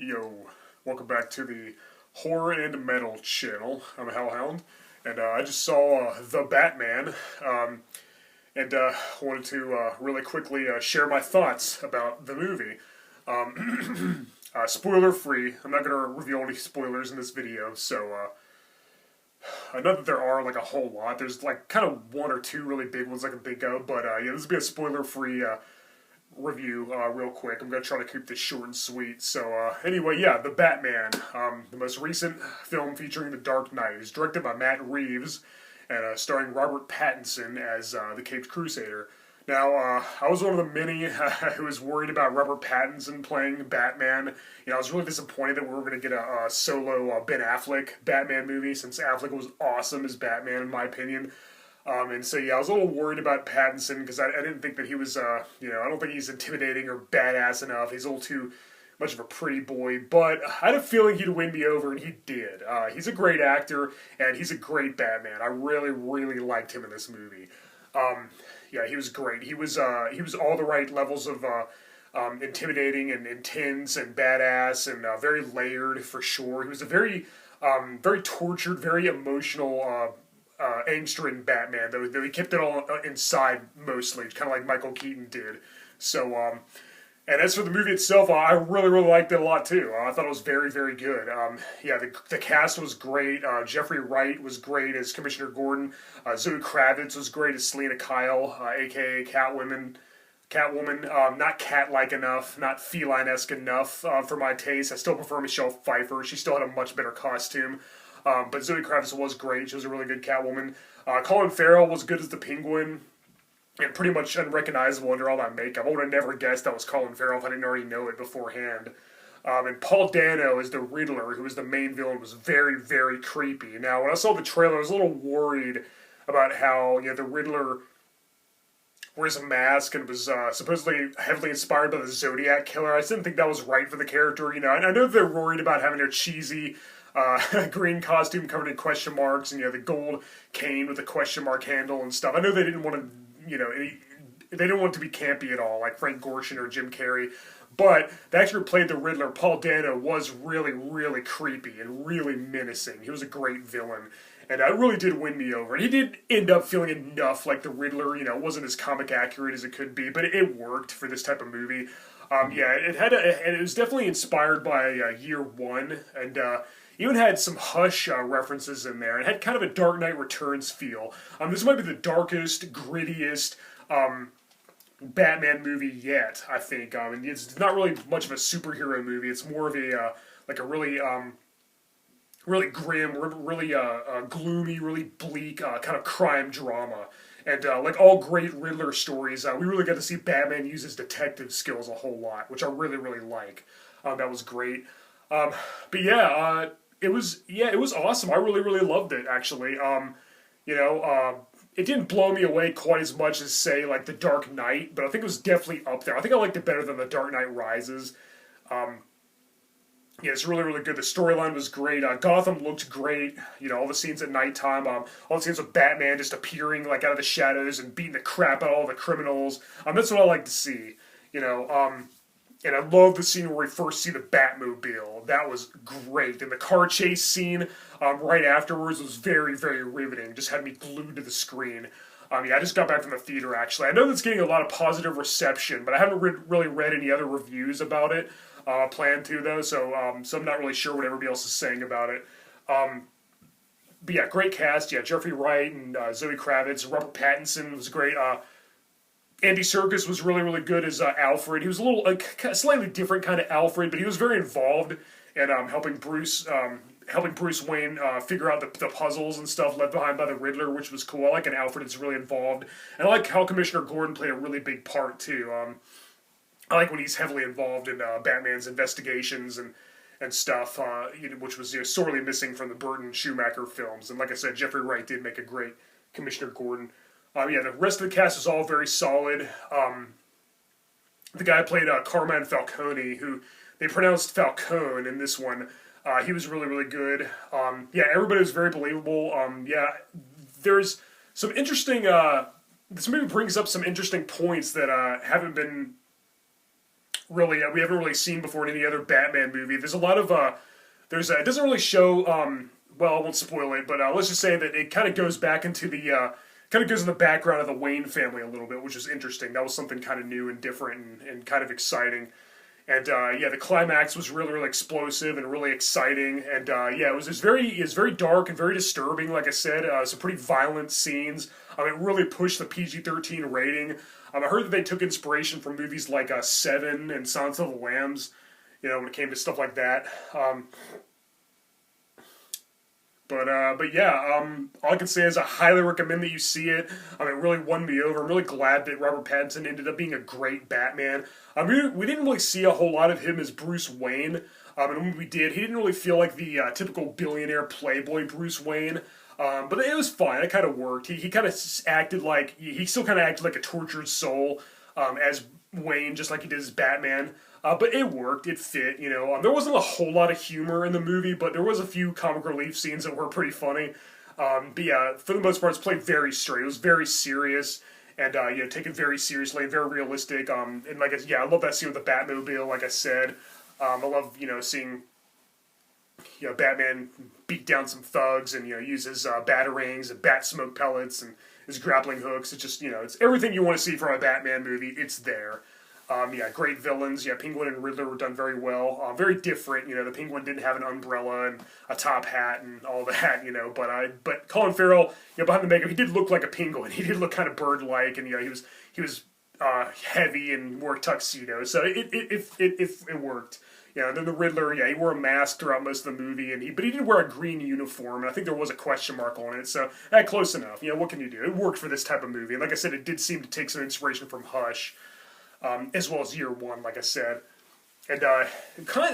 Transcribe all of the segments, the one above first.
Yo, welcome back to the Horror and Metal channel. I'm a Hellhound, and I just saw The Batman, and wanted to really quickly share my thoughts about the movie. Spoiler free, I'm not going to reveal any spoilers in this video, so not that there are like a whole lot. There's like kind of one or two really big ones I can think of, but yeah, this will be a spoiler free review real quick. I'm going to try to keep this short and sweet. So anyway, yeah, The Batman, the most recent film featuring the Dark Knight. It's directed by Matt Reeves and starring Robert Pattinson as the Caped Crusader. Now, I was one of the many who was worried about Robert Pattinson playing Batman. I was really disappointed that we were going to get a solo Ben Affleck Batman movie, since Affleck was awesome as Batman, in my opinion. And so, yeah, I was a little worried about Pattinson because I didn't think that he was, I don't think he's intimidating or badass enough. He's a little too much of a pretty boy, but I had a feeling he'd win me over, and he did. He's a great actor, and he's a great Batman. I really, really liked him in this movie. Yeah, he was great. He was all the right levels of intimidating and intense and badass and very layered for sure. He was a very, very tortured, very emotional, angst-ridden Batman, though he kept it all inside mostly, kind of like Michael Keaton did. So, and as for the movie itself, I really, really liked it a lot too. I thought it was very, very good. Yeah, the cast was great. Jeffrey Wright was great as Commissioner Gordon. Zoe Kravitz was great as Selena Kyle, aka Catwoman. Not cat-like enough, not feline-esque enough for my taste. I still prefer Michelle Pfeiffer. She still had a much better costume. But Zoe Kravitz was great. She was a really good Catwoman. Colin Farrell was good as the Penguin, and pretty much unrecognizable under all that makeup. I would have never guessed that was Colin Farrell if I didn't already know it beforehand. And Paul Dano as the Riddler, who was the main villain, was very, very creepy. Now, when I saw the trailer, I was a little worried about how the Riddler wears a mask and was supposedly heavily inspired by the Zodiac Killer. I just didn't think that was right for the character. And I know they're worried about having their cheesy green costume covered in question marks, and the gold cane with a question mark handle and stuff. I know they didn't want to, they didn't want it to be campy at all, like Frank Gorshin or Jim Carrey. But the actor who played the Riddler, Paul Dano, was really, really creepy and really menacing. He was a great villain, and that really did win me over. And he did end up feeling enough like the Riddler. It wasn't as comic accurate as it could be, but it worked for this type of movie. Yeah, it was definitely inspired by Year One, and even had some Hush references in there. It had kind of a Dark Knight Returns feel. This might be the darkest, grittiest Batman movie yet, I think. And it's not really much of a superhero movie. It's more of a really really grim, really gloomy, really bleak kind of crime drama. And like all great Riddler stories, we really got to see Batman use his detective skills a whole lot, which I really, really like. That was great. But yeah, it was awesome. I really, really loved it, actually. It didn't blow me away quite as much as, say, like The Dark Knight, but I think it was definitely up there. I think I liked it better than The Dark Knight Rises. Yeah, it's really, really good. The storyline was great. Gotham looked great. All the scenes at nighttime. All the scenes with Batman just appearing like out of the shadows and beating the crap out of all the criminals. That's what I like to see. And I love the scene where we first see the Batmobile. That was great. And the car chase scene right afterwards was very, very riveting. Just had me glued to the screen. Yeah, I just got back from the theater, actually. I know that's getting a lot of positive reception, but I haven't really read any other reviews about it. Plan to, though, so I'm not really sure what everybody else is saying about it. But yeah, great cast. Yeah, Jeffrey Wright and Zoe Kravitz. Robert Pattinson was great. Andy Serkis was really, really good as Alfred. He was a little, slightly different kind of Alfred, but he was very involved in helping Bruce Wayne figure out the puzzles and stuff left behind by the Riddler, which was cool. I like an Alfred that's really involved. And I like how Commissioner Gordon played a really big part, too. I like when he's heavily involved in Batman's investigations and stuff, which was sorely missing from the Burton Schumacher films. And like I said, Jeffrey Wright did make a great Commissioner Gordon. Yeah, the rest of the cast is all very solid. The guy who played Carmine Falcone, who they pronounced Falcone in this one, he was really, really good. Yeah, everybody was very believable. Yeah, there's some interesting... this movie brings up some interesting points that haven't been really we haven't really seen before in any other Batman movie. There's a lot of it doesn't really show well, I won't spoil it, but let's just say that it kind of goes back into the kind of goes in the background of the Wayne family a little bit, which is interesting. That was something kind of new and different and kind of exciting. And yeah, the climax was really, really explosive and really exciting. And yeah, it was very dark and very disturbing. Like I said, some pretty violent scenes. It really pushed the PG-13 rating. I heard that they took inspiration from movies like Seven and Silence of the Lambs. When it came to stuff like that. But yeah, all I can say is I highly recommend that you see it. It really won me over. I'm really glad that Robert Pattinson ended up being a great Batman. We didn't really see a whole lot of him as Bruce Wayne. And when we did, he didn't really feel like the typical billionaire playboy Bruce Wayne. But it was fine. It kind of worked. He kind of acted like, he still kind of acted like a tortured soul as Wayne, just like he did as Batman. But it worked. It fit, There wasn't a whole lot of humor in the movie, but there was a few comic relief scenes that were pretty funny. But yeah, for the most part, it's played very straight. It was very serious and, taken very seriously, very realistic. And like, I love that scene with the Batmobile, like I said. I love, seeing, Batman beat down some thugs and, use his batarangs and bat smoke pellets and his grappling hooks. It's just, it's everything you want to see from a Batman movie. It's there. Yeah, great villains. Yeah, Penguin and Riddler were done very well. Very different. The Penguin didn't have an umbrella and a top hat and all that. But Colin Farrell, behind the makeup, he did look like a penguin. He did look kind of bird-like, and he was heavy and wore a tuxedo. So it worked. And then the Riddler, he wore a mask throughout most of the movie, but he did wear a green uniform, and I think there was a question mark on it. So close enough. What can you do? It worked for this type of movie. And like I said, it did seem to take some inspiration from Hush. As well as Year One, like I said. And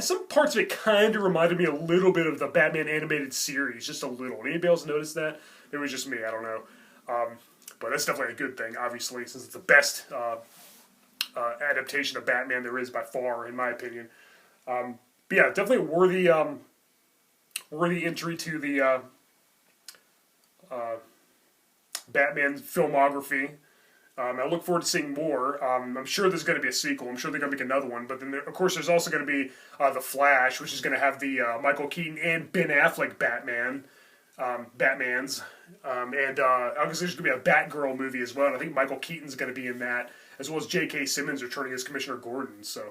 some parts of it kind of reminded me a little bit of the Batman animated series, just a little. Anybody else notice that? It was just me, I don't know. But that's definitely a good thing, obviously, since it's the best adaptation of Batman there is by far, in my opinion. But yeah, definitely a worthy entry to the Batman filmography. I look forward to seeing more. I'm sure there's going to be a sequel. I'm sure they're going to make another one. But then, of course, there's also going to be The Flash, which is going to have the Michael Keaton and Ben Affleck Batmans. And obviously there's going to be a Batgirl movie as well. And I think Michael Keaton's going to be in that, as well as J.K. Simmons returning as Commissioner Gordon. So,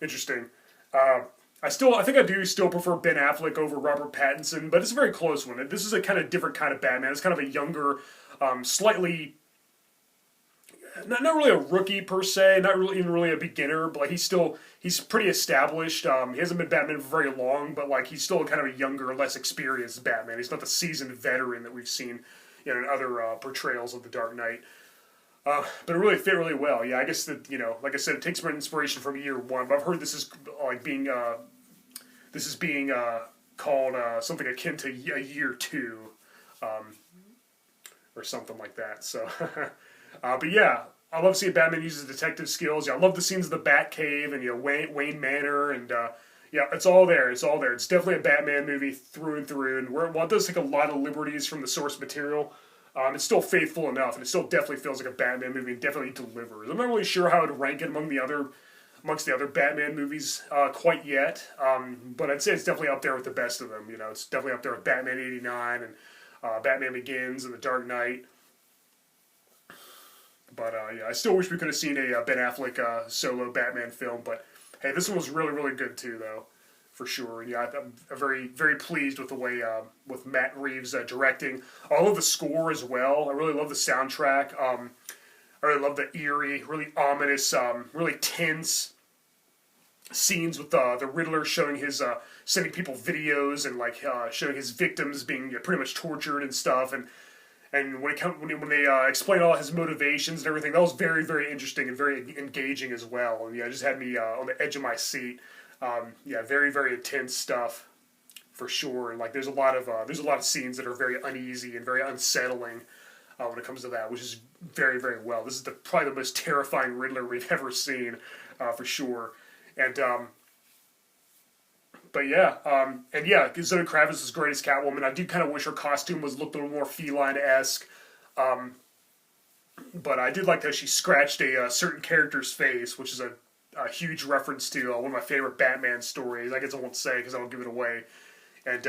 interesting. I think I do still prefer Ben Affleck over Robert Pattinson, but it's a very close one. This is a kind of different kind of Batman. It's kind of a younger, slightly... Not really a rookie per se, not really even really a beginner, but like he's pretty established. He hasn't been Batman for very long, but like he's still kind of a younger, less experienced Batman. He's not the seasoned veteran that we've seen in other portrayals of the Dark Knight. But it really fit really well. Yeah, I guess that like I said, it takes some inspiration from Year One. But I've heard this is like being called something akin to Year Two, or something like that. So. But yeah, I love seeing Batman use his detective skills. I love the scenes of the Batcave and Wayne Manor, and yeah, it's all there. It's all there. It's definitely a Batman movie through and through. And while it does take a lot of liberties from the source material, it's still faithful enough, and it still definitely feels like a Batman movie and definitely delivers. I'm not really sure how I'd rank it amongst the other Batman movies quite yet, but I'd say it's definitely up there with the best of them. It's definitely up there with Batman '89 and Batman Begins and The Dark Knight. But yeah, I still wish we could have seen a Ben Affleck solo Batman film. But hey, this one was really, really good too, though, for sure. And yeah, I'm very, very pleased with the way with Matt Reeves directing. I love the score as well. I really love the soundtrack. I really love the eerie, really ominous, really tense scenes with the Riddler showing his sending people videos and like showing his victims being pretty much tortured and stuff. And when they explain all his motivations and everything, that was very, very interesting and very engaging as well. And yeah, it just had me on the edge of my seat. Yeah, very, very intense stuff for sure. And like, there's a lot of scenes that are very uneasy and very unsettling when it comes to that, which is very, very well. This is probably the most terrifying Riddler we've ever seen, for sure. And but yeah, and yeah, Zoe Kravitz is great as Catwoman. I do kind of wish her costume looked a little more feline-esque, but I did like that she scratched a certain character's face, which is a a huge reference to one of my favorite Batman stories. I guess I won't say because I won't give it away. And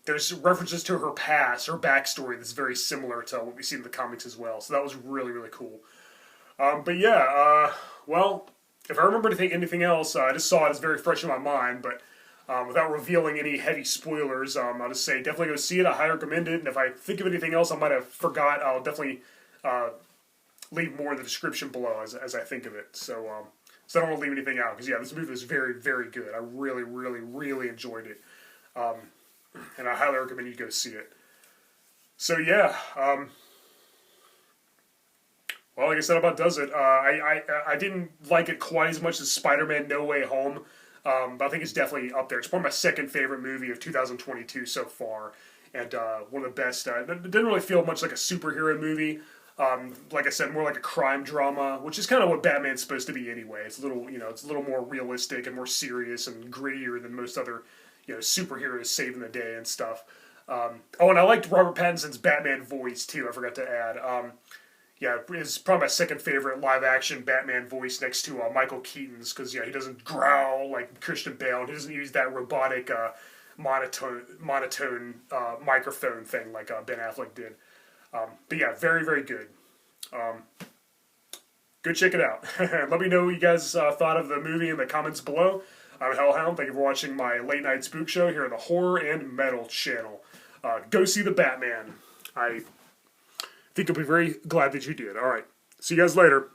there's references to her past, her backstory that's very similar to what we see in the comics as well. So that was really, really cool. But yeah, well, if I remember anything else, I just saw it as very fresh in my mind, but without revealing any heavy spoilers, I'll just say definitely go see it. I highly recommend it, and if I think of anything else I might have forgot, I'll definitely leave more in the description below as I think of it. So I don't want to leave anything out, because yeah, this movie was very, very good. I really, really, really enjoyed it. And I highly recommend you go see it. So yeah, well, like I said, about does it. I didn't like it quite as much as Spider-Man No Way Home, but I think it's definitely up there. It's probably my second favorite movie of 2022 so far, and one of the best. It didn't really feel much like a superhero movie. Like I said, more like a crime drama, which is kind of what Batman's supposed to be anyway. It's a little, it's a little more realistic and more serious and grittier than most other, superheroes saving the day and stuff. Oh, and I liked Robert Pattinson's Batman voice too. I forgot to add. Yeah, it's probably my second favorite live-action Batman voice next to Michael Keaton's, because he doesn't growl like Christian Bale, and he doesn't use that robotic monotone microphone thing like Ben Affleck did. But yeah, very, very good. Go check it out. Let me know what you guys thought of the movie in the comments below. I'm Hellhound. Thank you for watching my late night spook show here on the Horror and Metal channel. Go see the Batman. I think you'll be very glad that you did. Alright, see you guys later.